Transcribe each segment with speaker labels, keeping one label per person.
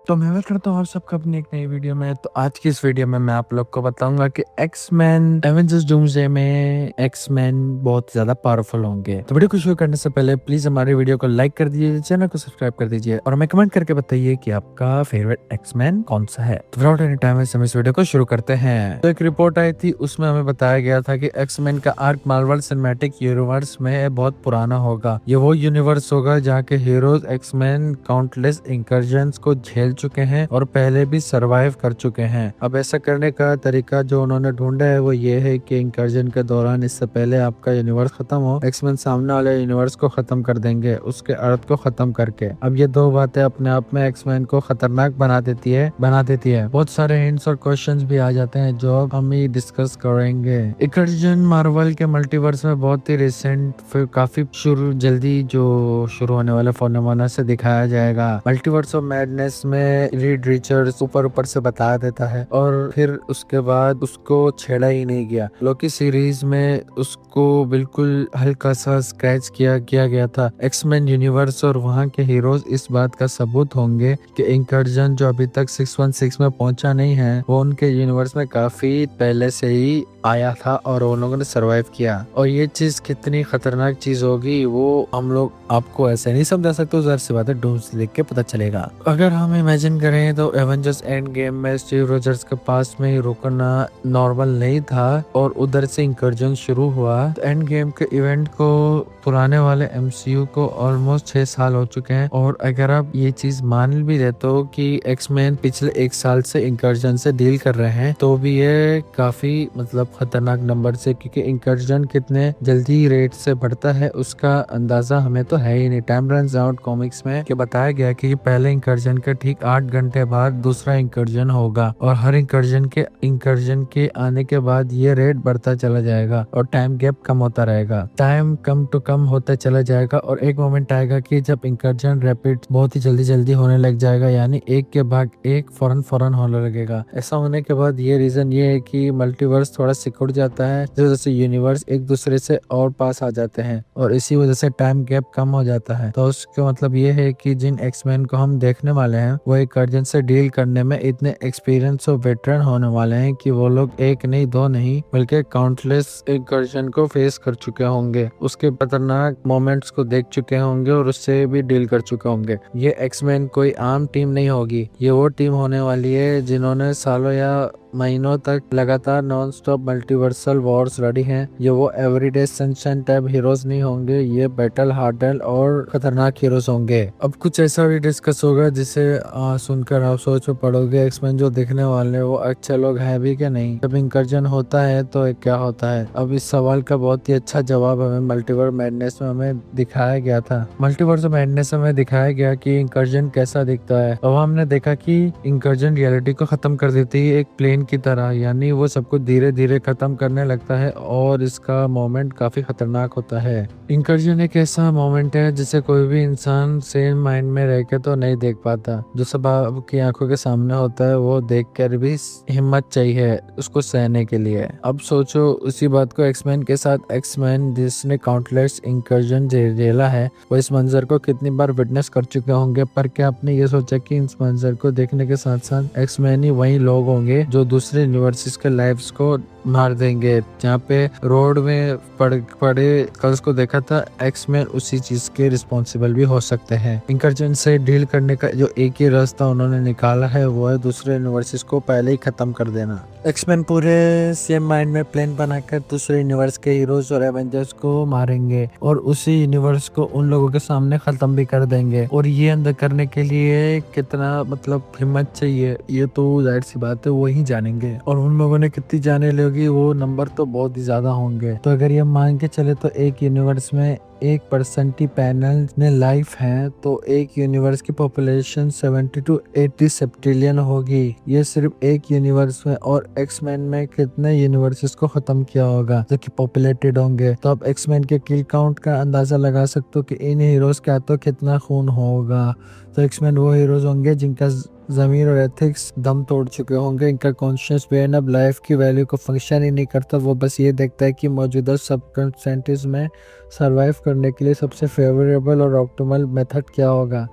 Speaker 1: तो मैं वेलकम करता हूँ आप सबका अपनी एक नई वीडियो में। तो आज की इस वीडियो में मैं आप लोग को बताऊंगा कि एक्स-मैन एवेंजर्स डूम्सडे में एक्स-मैन बहुत ज्यादा पावरफुल होंगे। तो वीडियो को शुरू करने से पहले प्लीज हमारी वीडियो को लाइक कर दीजिए, चैनल को सब्सक्राइब कर दीजिए और हमें कमेंट करके बताइए कि आपका फेवरेट एक्स-मैन कौन सा है। तो विदाउट एनी टाइम वेस्ट हम इस वीडियो को शुरू करते हैं। तो एक रिपोर्ट आई थी, उसमें हमें बताया गया था कि एक्स-मैन का आर्क मार्वल सिनेमैटिक यूनिवर्स में बहुत पुराना होगा। ये वो यूनिवर्स होगा जहाँ के हीरोज एक्स-मैन काउंटलेस इंकर्जन्स को झेल चुके हैं और पहले भी सरवाइव कर चुके हैं। अब ऐसा करने का तरीका जो उन्होंने ढूंढा है वो ये है कि इंकर्जन के दौरान इससे पहले आपका यूनिवर्स खत्म हो, एक्स-मैन सामने वाले यूनिवर्स को खत्म कर देंगे, उसके अर्थ को खत्म करके। अब ये दो बातें अपने आप में एक्स-मैन को खतरनाक बना देती है। बहुत सारे हिंट्स और क्वेश्चंस भी आ जाते हैं जो अब हम ही डिस्कस करेंगे। इंकर्जन मार्वल के मल्टीवर्स में बहुत ही रिसेंट, फिर काफी जल्दी जो शुरू होने वाले फोनोमेना से दिखाया जाएगा। मल्टीवर्स ऑफ मैडनेस में रीड रिचर्ड्स ऊपर से बता देता है और फिर उसके बाद उसको छेड़ा ही नहीं गया। लोकी सीरीज में उसको बिल्कुल हल्का सा स्क्रैच किया गया था। एक्स-मैन यूनिवर्स और वहाँ के हीरोज इस बात का सबूत होंगे कि इंकर्जन जो अभी तक 616 में पहुंचा नहीं है वो उनके यूनिवर्स में काफी पहले से ही आया था और उन लोगों ने सरवाइव किया। और ये चीज कितनी खतरनाक चीज होगी वो हम लोग आपको ऐसे नहीं समझा सकते, ज़ाहिर सी बात है डूम्सडे देख के पता चलेगा। अगर हम इमेजिन करें तो एवेंजर्स एंड गेम में स्टीव रॉजर्स के पास में ही रुकना नॉर्मल नहीं था और उधर से इंकर्जन शुरू हुआ। तो एंड गेम के इवेंट को पुराने वाले एमसीयू को ऑलमोस्ट 6 साल हो चुके हैं और अगर आप ये चीज मान भी देते हो कि एक्स-मैन पिछले 1 साल से इंकर्जन से डील कर रहे हैं तो भी ये काफी मतलब खतरनाक नंबर से, क्योंकि इंकर्जन कितने जल्दी रेट से बढ़ता है उसका अंदाजा हमें तो है ही नहीं। टाइम रन्स आउट कॉमिक्स में बताया गया कि पहले इंकर्जन के ठीक 8 घंटे बाद दूसरा इंकर्जन होगा और हर इंकर्जन के आने के बाद ये रेट बढ़ता चला जाएगा और टाइम गैप कम होता रहेगा। टाइम कम टू कम होता चला जाएगा और एक मोमेंट आएगा कि जब इंकर्जन रैपिड बहुत ही जल्दी होने लग जाएगा, यानी एक के बाद एक फौरन होने लगेगा। ऐसा होने के बाद ये रीजन ये है कि मल्टीवर्स थोड़ा सिकुड़ जाता है, जिस वजह से यूनिवर्स एक दूसरे से और पास आ जाते हैं और इसी वजह से टाइम गैप कम हो जाता है। तो उसका मतलब ये है कि जिन एक्स-मैन को हम देखने वाले हैं वो इंकर्जन से डील करने में इतने एक्सपीरियंस और वेटरन होने वाले हैं कि वो लोग एक नहीं दो नहीं बल्कि काउंटलेस इंकर्जन को फेस कर चुके होंगे, उसके खतरनाक मोमेंट्स को देख चुके होंगे और उससे भी डील कर चुके होंगे। ये एक्स-मैन कोई आम टीम नहीं होगी, ये वो टीम होने वाली है जिन्होंने सालों या महीनों तक लगातार नॉन स्टॉप मल्टीवर्सल वॉर्स लड़ी हैं। ये वो एवरीडे सनशाइन टाइप हीरोज नहीं होंगे, ये बैटल हार्डन और खतरनाक हीरोज होंगे। अब कुछ ऐसा भी डिस्कस होगा जिसे सुनकर आप सोच में पड़ोगे एक्स-मैन जो दिखने वाले वो अच्छे लोग हैं भी क्या नहीं। जब इंकर्जन होता है तो क्या होता है? अब इस सवाल का बहुत ही अच्छा जवाब हमें मल्टीवर्स मैडनेस में हमें दिखाया गया था। मल्टीवर्स मैडनेस में दिखाया गया कि इंकर्जन कैसा दिखता है। अब हमने देखा कि इंकर्जन रियलिटी को खत्म कर देती है एक प्लेन की तरह, यानी वो सब कुछ धीरे धीरे खत्म करने लगता है और इसका मोमेंट काफी खतरनाक होता है। इंकर्जन एक ऐसा मोमेंट है जिसे कोई भी इंसान सेम माइंड में रह के तो नहीं देख पाता, जो सब आपकी आंखों के सामने होता है वो देख कर भी हिम्मत चाहिए उसको सहने के लिए। अब सोचो उसी बात को एक्स-मैन के साथ। एक्स-मैन जिसने काउंटलेस इंकर्जन झेला है वो इस मंजर को कितनी बार विटनेस कर चुके होंगे, पर क्या आपने ये सोचा कि इस मंजर को देखने के साथ साथ एक्स-मैन ही वही लोग होंगे जो दूसरे यूनिवर्सिटीज के लाइव्स को मार देंगे। जहाँ पे रोड में पड़े कल्स को देखा था, एक्स-मैन उसी चीज के रिस्पॉन्सिबल भी हो सकते हैं। इंकर्जन से डील करने का जो एक ही रास्ता उन्होंने निकाला है वो है दूसरे यूनिवर्सिटीज को पहले ही खत्म कर देना। एक्स-मैन पूरे सेम माइंड में प्लान बनाकर दूसरे यूनिवर्स के हीरोज और एवेंजर्स को मारेंगे और उसी यूनिवर्स को उन लोगों के सामने खत्म भी कर देंगे। और ये अंदर करने के लिए कितना मतलब हिम्मत चाहिए ये तो जाहिर सी बात है वो ही जानेंगे, और उन लोगों ने कितनी जाने लोगी वो नंबर तो बहुत ही ज्यादा होंगे। तो अगर ये मान के चले तो एक यूनिवर्स में 1% ही पैनल में लाइफ है तो एक यूनिवर्स की पॉपुलेशन 70 to 80 सेप्टिलियन होगी। ये सिर्फ एक यूनिवर्स में, और एक्स-मैन में कितने यूनिवर्सेस को खत्म किया होगा जो कि पॉपुलेटेड होंगे। तो आप एक्स-मैन के किल काउंट का अंदाजा लगा सकते हो कि इन हीरोज का तो कितना खून होगा। तो एक्स-मैन वो हीरोज होंगे जिनका ज़मीर और एथिक्स दम तोड़ चुके होंगे, इनका कॉन्शियस ब्रेन अब लाइफ की वैल्यू को फंक्शन ही नहीं करता, वो बस ये देखता है कि मौजूदा सर्कमस्टेंसेस में सरवाइव करने के लिए सबसे फेवरेबल और ऑप्टिमल मेथड क्या होगा।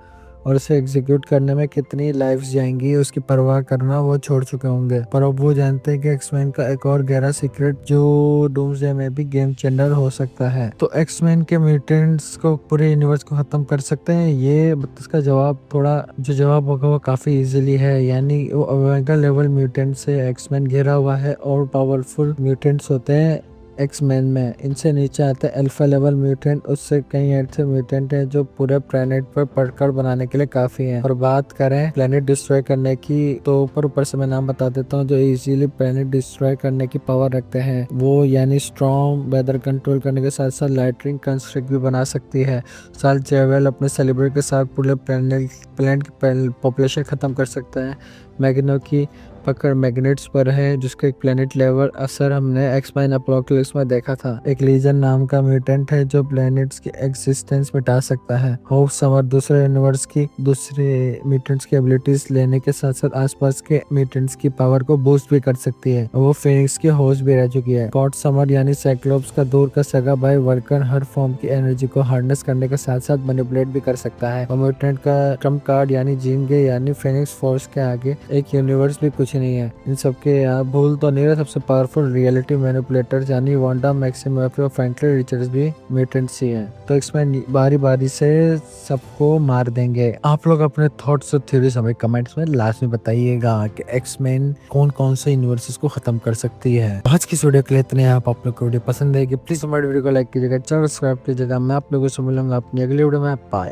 Speaker 1: और उसे एग्जीक्यूट करने में कितनी लाइफ्स जाएंगी उसकी परवाह करना वो छोड़ चुके होंगे। पर अब वो जानते हैं कि एक्समैन का एक और गहरा सीक्रेट जो डूम्सडे में भी गेम चेंजर हो सकता है। तो एक्समैन के म्यूटेंट्स को पूरे यूनिवर्स को खत्म कर सकते हैं, ये इसका जवाब थोड़ा जो जवाब होगा वो काफी इजीली है, यानी वो ओमेगा लेवल म्यूटेंट से एक्समैन घिरा हुआ है और पावरफुल म्यूटेंट्स होते हैं एक्समैन में। इनसे नीचे आता है अल्फा लेवल म्यूटेंट, उससे कई ऐसे म्यूटेंट हैं जो पूरे प्लेनेट पर पकड़ बनाने के लिए काफी हैं। और बात करें प्लेनेट डिस्ट्रॉय करने की, तो ऊपर से मैं नाम बता देता हूँ जो इजीली प्लेनेट डिस्ट्रॉय करने की पावर रखते हैं वो, यानी स्ट्रॉन्ग वेदर कंट्रोल करने के साथ साथ लाइटनिंग कंस्ट्रक्ट भी बना सकती है। साल जेवेल अपने सेलिब्रेट के साथ पूरे प्लेनेट की पॉपुलेशन खत्म कर सकता है। मैग्नो की पकड़ मैग्नेट्स पर है जिसका एक प्लेनेट लेवल असर हमने एक्समैन अपोकलिप्स में देखा था। एक लीजन नाम का म्यूटेंट है जो प्लेनेट्स की एग्जिस्टेंस मिटा सकता है। होप समर दूसरे यूनिवर्स की दूसरे म्यूटेंट्स की एबिलिटीज लेने के साथ साथ आसपास के म्यूटेंट्स की पावर को बूस्ट भी कर सकती है। वो फिनिक्स की होस्ट भी रह चुकी है। गॉड समर यानी साइक्लोप्स का दूर का सगा भाई वर्कर हर फॉर्म की एनर्जी को हार्नेस करने के साथ साथ मैनिपुलेट भी कर सकता है। और म्यूटेंट का ट्रम्प कार्ड यानी जीन गे यानी फिनिक्स फोर्स के आगे एक यूनिवर्स भी कुछ नहीं है। इन सबके यहाँ भूल तो नहीं रहा, सबसे पावरफुल रियलिटी मैनिपुलेटर्स यानी वांडा मैक्सिमम और फ्रैंकलिन रिचर्ड्स भी म्यूटेंट्स ही हैं। तो इसमें बारी बारी से सबको मार देंगे। आप लोग अपने थॉट्स और थ्योरीज हमें कमेंट्स में लास्ट में बताइएगा कि एक्समैन कौन कौन से यूनिवर्सेस को खत्म कर सकती है। आज की वीडियो के लिए इतने। आप लोग को वीडियो पसंद आएगी प्लीज हमारे वीडियो को लाइक कीजिएगा, सब्सक्राइब कीजिएगा। मैं आप लोगों से मिलूंगा अपनी अगली वीडियो में। बाय।